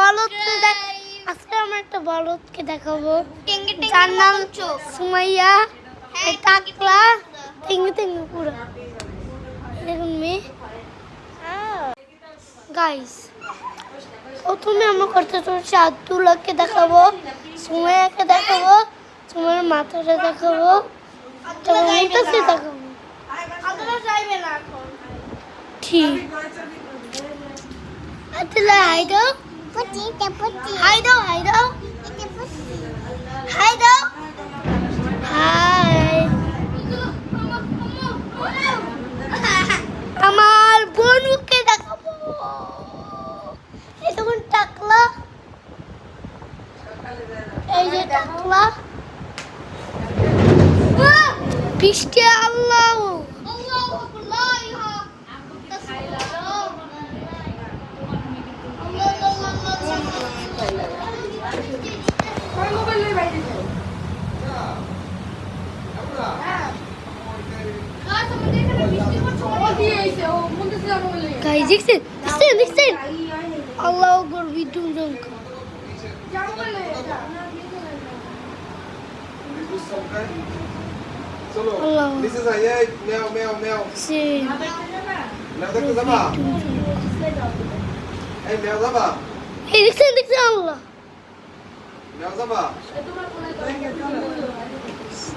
বলদকে আজকে আমরা একটা বলদকে দেখাবো যার নাম সুমাইয়া টাকলা টিঙ্গি টিঙ্গি পুরো দেখুন মেয়ে গাইস প্রথমে আমরা করতে চলছি আব্দুল্লাহকে দেখাবো সুমাইয়াকে দেখাবো সুমাইয়ার মাথাটা দেখাবো তারপর মুতাসকে দেখাবো ঠিক আব্দুল্লাহ হাই দাও হাই দাও হাই দাও হাই দাও হাই আমার বনুকে দেখাবো এই দেখুন টাকলা এই যে টাকলা বৃষ্টি আল্লাহ Guys, দেখছেন আল্লাহ আকবার বিদ্যুৎ জমকা চলো নিচে যাই এই মেও মেও মেও সে মেও দেখতে যাবা এই মেও যাবা এই দেখছেন আল্লাহ মেও যাবা